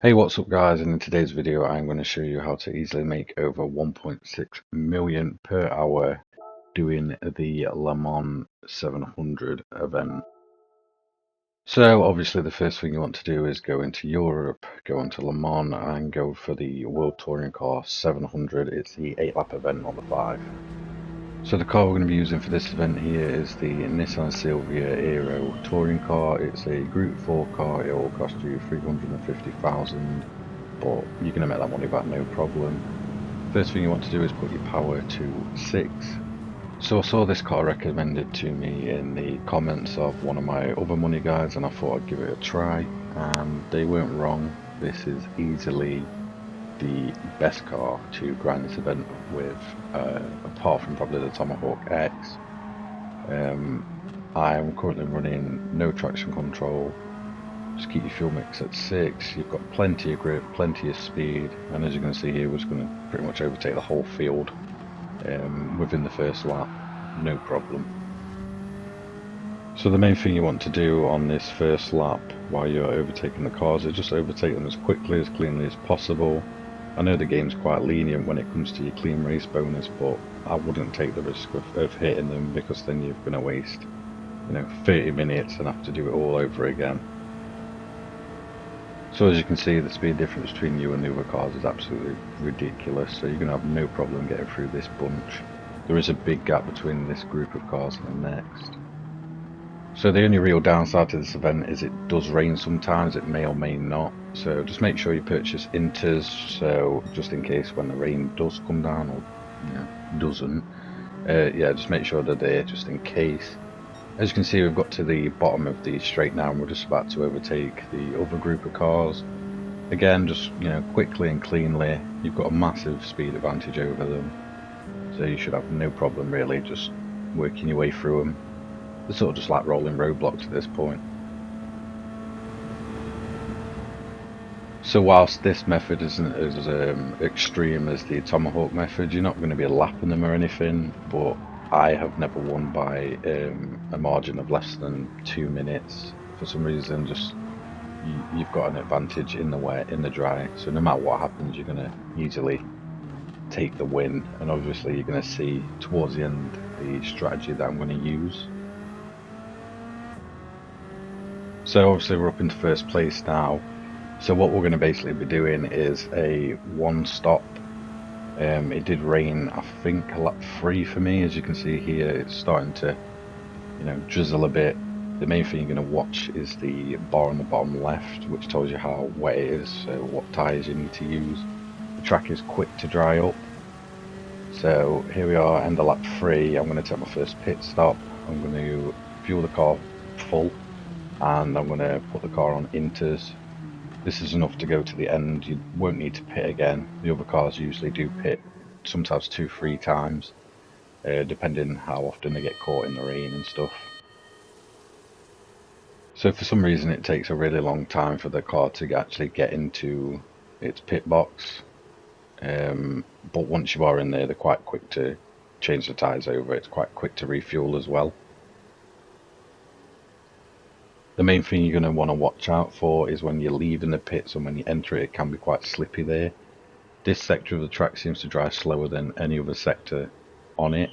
Hey, what's up guys? And in today's video I'm going to show you how to easily make over 1.6 million per hour doing the Le Mans 700 event. So obviously the first thing you want to do is go into Europe, go into Le Mans and go for the World Touring Car 700. It's the 8-lap event, not the 5. So the car we're going to be using for this event here is the Nissan Silvia Aero Touring Car. It's a Group 4 car. It will cost you 350,000, but you're going to make that money back no problem. First thing you want to do is put your power to 6. So I saw this car recommended to me in the comments of one of my other money guys, and I thought I'd give it a try, and they weren't wrong. This is easily the best car to grind this event with, apart from probably the Tomahawk X. I am currently running no traction control. Just keep your fuel mix at 6. You've got plenty of grip, plenty of speed, and as you can see here, we're just going to pretty much overtake the whole field within the first lap, no problem. So the main thing you want to do on this first lap while you're overtaking the cars is just overtake them as quickly, as cleanly as possible. I know the game's quite lenient when it comes to your clean race bonus, but I wouldn't take the risk of hitting them, because then you're going to waste 30 minutes and have to do it all over again. So as you can see, the speed difference between you and the other cars is absolutely ridiculous, so you're going to have no problem getting through this bunch. There is a big gap between this group of cars and the next. So the only real downside to this event is it does rain sometimes, it may or may not. So just make sure you purchase inters, so just in case when the rain does come down, or doesn't, yeah, just make sure they're there just in case. As you can see, we've got to the bottom of the straight now, and we're just about to overtake the other group of cars. Again, just quickly and cleanly. You've got a massive speed advantage over them, so you should have no problem really just working your way through them. They're sort of just like rolling roadblocks at this point. So whilst this method isn't as extreme as the Tomahawk method, you're not going to be lapping them or anything, but I have never won by a margin of less than 2 minutes. For some reason, just you've got an advantage in the wet, in the dry, so no matter what happens, you're going to easily take the win. And obviously you're going to see towards the end the strategy that I'm going to use. So obviously we're up into first place now. So what we're going to basically be doing is a one stop. It did rain, I think, a lap 3 for me. As you can see here, it's starting to drizzle a bit. The main thing you're going to watch is the bar on the bottom left, which tells you how wet it is, so what tyres you need to use. The track is quick to dry up. So here we are, end of lap 3. I'm going to take my first pit stop. I'm going to fuel the car full, and I'm going to put the car on inters. This is enough to go to the end. You won't need to pit again. The other cars usually do pit, sometimes 2-3 times, depending how often they get caught in the rain and stuff. So for some reason it takes a really long time for the car to actually get into its pit box, but once you are in there, they're quite quick to change the tyres over. It's quite quick to refuel as well. The main thing you're going to want to watch out for is when you're leaving the pits and when you enter it, it can be quite slippy there. This sector of the track seems to dry slower than any other sector on it,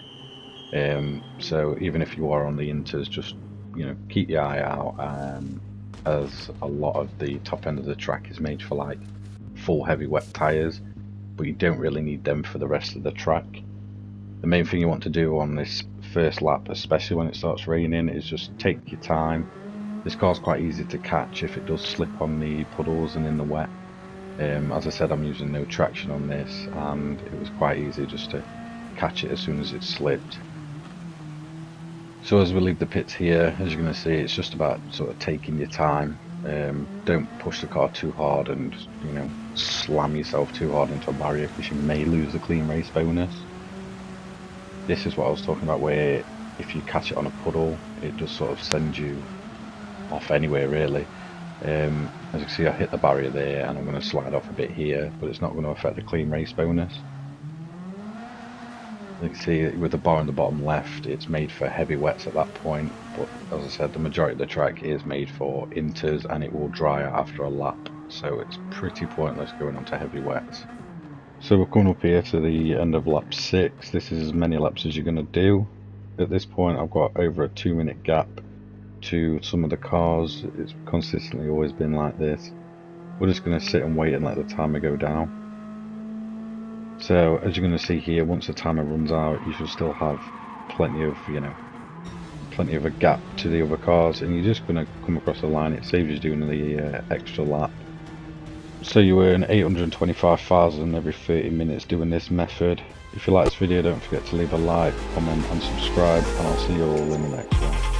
so even if you are on the inters, just keep your eye out, as a lot of the top end of the track is made for like full heavy wet tyres, but you don't really need them for the rest of the track. The main thing you want to do on this first lap, especially when it starts raining, is just take your time. This car's quite easy to catch if it does slip on the puddles and in the wet. As I said, I'm using no traction on this, and it was quite easy just to catch it as soon as it slipped. So as we leave the pits here, as you're going to see, it's just about sort of taking your time. Don't push the car too hard and slam yourself too hard into a barrier, because you may lose the clean race bonus. This is what I was talking about, where if you catch it on a puddle, it just sort of sends you off anyway really. As you can see, I hit the barrier there, and I'm going to slide off a bit here, but it's not going to affect the clean race bonus. You can see with the bar on the bottom left, it's made for heavy wets at that point, but as I said, the majority of the track is made for inters, and it will dry out after a lap, so it's pretty pointless going on to heavy wets. So we're coming up here to the end of lap 6. This is as many laps as you're going to do. At this point I've got over a 2-minute gap to some of the cars. It's consistently always been like this. We're just going to sit and wait and let the timer go down. So as you're going to see here, once the timer runs out, you should still have plenty of, plenty of a gap to the other cars, and you're just going to come across the line. It saves you doing the extra lap. So you earn 825,000 every 30 minutes doing this method. If you like this video, don't forget to leave a like, comment and subscribe, and I'll see you all in the next one.